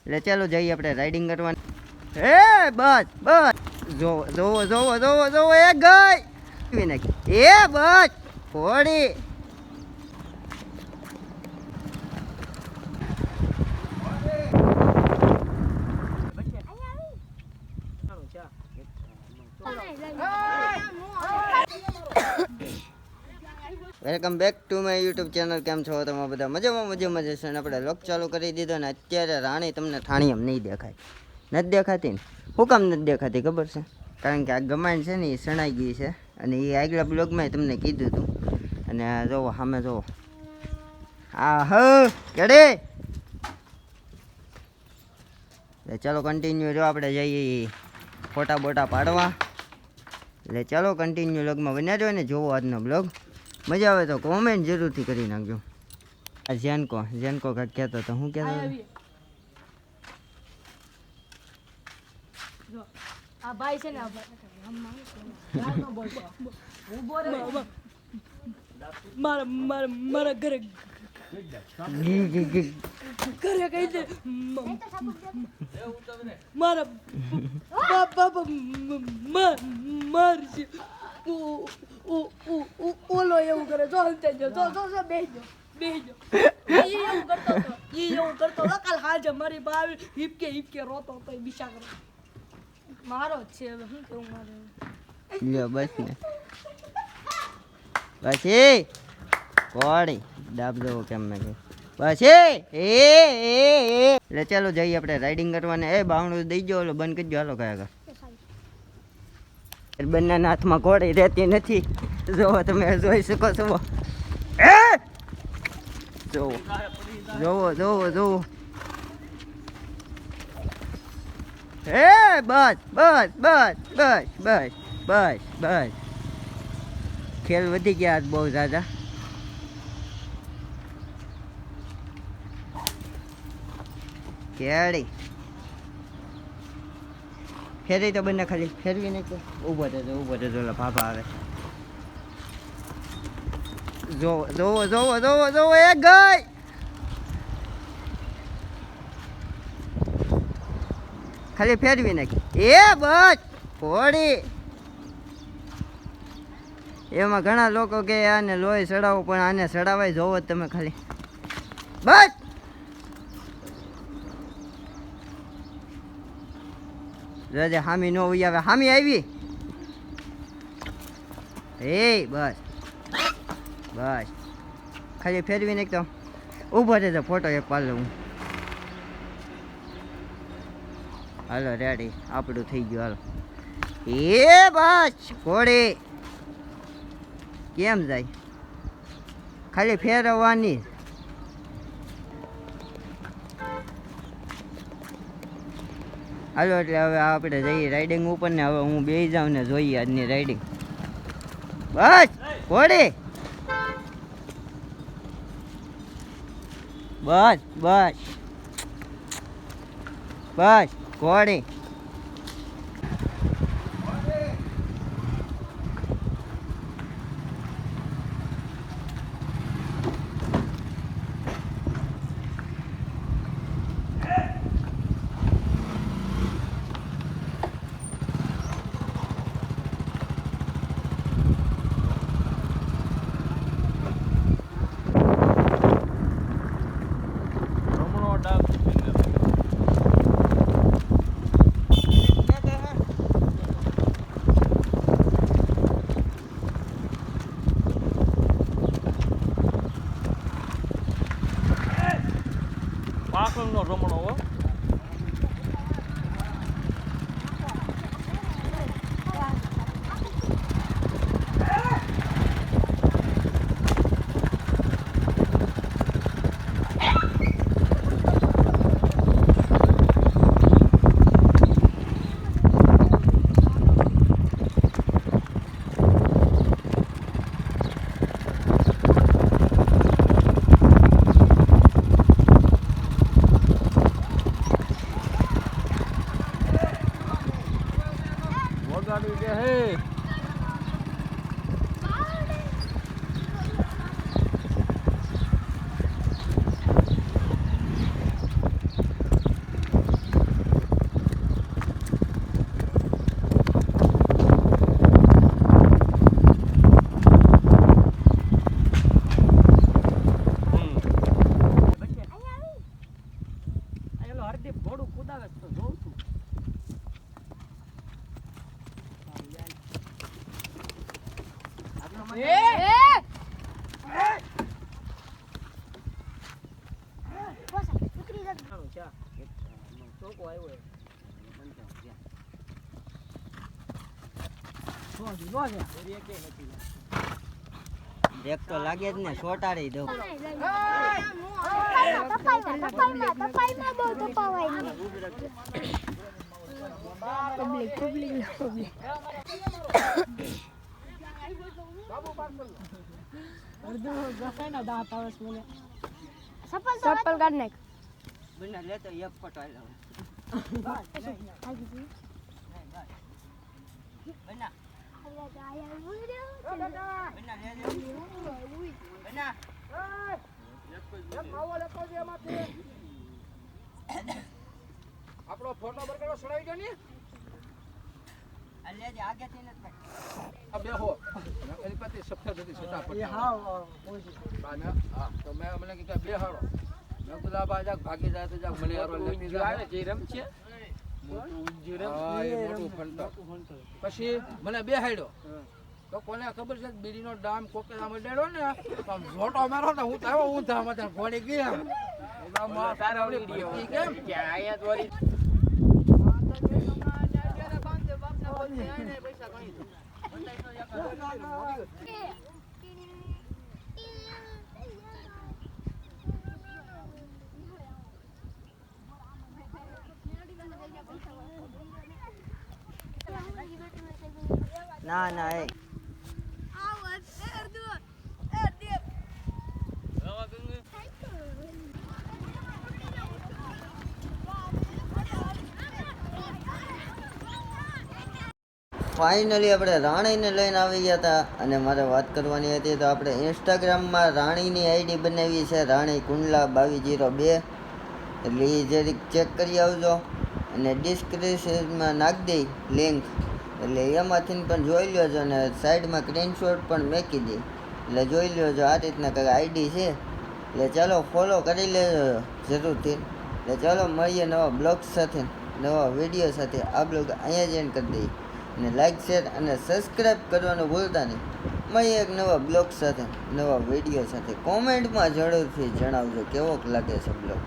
એટલે ચાલો જઈએ આપણે રાઇડિંગ કરવાની. એ બસ બસ જોવો જોવો જોવો જોવો જોવો એ ગઈ નાખી. એ બસ ઘોડી welcome back to my YouTube channel. કેમ છો તમે બધા? મજામાં જશે. અને આપણે લોક ચાલુ કરી દીધો ને અત્યારે રાણી તમને ઠાણી એમ નહીં દેખાય. નથી દેખાતી ને? શું કામ નથી દેખાતી ખબર છે? કારણ કે આ ગમાણ છે ને એ સણાઈ ગઈ છે. અને એ આગલા બ્લોગમાં તમને કીધું હતું. અને જોવો સામે જોવો આ હ કેડે. ચાલો કન્ટિન્યુ જો આપણે જઈએ ફોટા બોટા પાડવા. એટલે ચાલો કન્ટિન્યુ બ્લોગમાં બન્યા જો ને જોવો આજનો બ્લોગ. મજા આવે તો કોમેન્ટ જરૂરથી કરી નાખજો. આ જેનકો કાંઈક કહેતો હતો. શું કહેતો હતો? આ ભાઈ છે ને મારા ઘરે કહી દે મારા બાપા મારશે. ઓલો એવું કરે જો બેસજો એવું કરતો હતો કાલ હાજે મારી બા હિપકે રોતો હતો બિશા કરો મારો જ છે. હવે શું કેવું મારે બસ ને પછી કોડી દાબ દો કેમ મેં કહ્યું પછી એટલે ચાલો જઈએ આપણે રાઇડિંગ કરવાને. એ બાવણું દઈ ગયો ઓલો બંધ કરી ગયો. હાલો કયા બંનેના હાથમાં કોડી રહેતી નથી. જોવો તમે જોઈ શકો છો. એ જોવો જોવો જોવો જોવો એ બસ બસ બસ બસ બસ બસ બસ ખેલ વધી ગયા આજ બહુ દાદા. કેડી ફેરી તો બંને ખાલી ફેરવી નાખો. ઊભો થતો ઓલા ભાભા આવે. જોવો જોવો જોવો જોવો જોવો એ ગઈ. ખાલી ફેરવી નાખી. એ બસ ઘોડી. એમાં ઘણા લોકો કે આને લોહી ચડાવો પણ આને ચડાવાય. જોવો જ તમે ખાલી બસ. રજા હામી નો આવે. હામી આવી. એ બસ બસ ખાલી ફેરવી નાખતો. ઊભો રહેતો ફોટો એક પાડ લઉં. હાલો રેડી આપણું થઈ ગયું. હાલો એ બસ ઘોડી કેમ જાય ખાલી ફેરવવાની. હાલો એટલે હવે આપણે જઈએ રાઇડિંગ ઉપર ને. હવે હું બેસી જાઉં ને જોઈએ આજની રાઇડિંગ. બસ ઘોડી બસ બસ બસ ઘોડી. પાકનો રમણો હો. દેખ તો લાગે જ ને સોટાડી દઉં. ચપ્પલ કાઢ નાખ. બને લે તો એક ફોટો આઈ લઉં. બના બના આપણો ફોટો બરકડો સડાઈ ગયો ને આ લેજે આગેથી નથી ભાઈ. આ બેહો એની પાસે સફેદ હતી સટા પર હા તો મેં મને કીધું બેહાડો મેં કીધું આ બાજુ ભાગી જાય તો જાક મને હારો લેતી જાય જે રમ છે મોટું ફંટર પછી મને બેહાડ્યો તો કોને ખબર છે બીડીનો ડામ કોકે આમ ડેડો ને તો આમ ઝોટો મારો ને હું તો આવ્યો ઊંધા માં ઘોડી ગયા તારે વિડિયો કેમ કે આયા દોરી ના ના એ ફાઇનલી આપણે રાણીને લઈને આવી ગયા હતા અને મારે વાત કરવાની હતી તો આપણે ઇન્સ્ટાગ્રામમાં રાણીની આઈડી બનાવી છે રાણી કુંડલા 2202 એટલે એ જરીક ચેક કરી આવજો અને ડિસ્ક્રિપ્શનમાં નાખી દઈ લિંક એટલે એમાંથી પણ જોઈ લેજો અને સાઈડમાં સ્ક્રીનશોટ પણ મૂકી દઈ એટલે જોઈ લેજો આ રીતના કંઈક આઈડી છે એટલે ચાલો ફોલો કરી લેજો જરૂરથી એટલે ચાલો મળીએ નવા બ્લોગ સાથે નવા વિડીયો સાથે આ બ્લોગ અહીંયા જ એન્ડ કરી દઈએ અને લાઈક શેર અને સબસ્ક્રાઈબ કરવાનું ભૂલતા નહીં મળીએ એક નવા બ્લોગ સાથે નવા વિડીયો સાથે કોમેન્ટમાં જરૂરથી જણાવજો કેવોક લાગે છે બ્લોગ.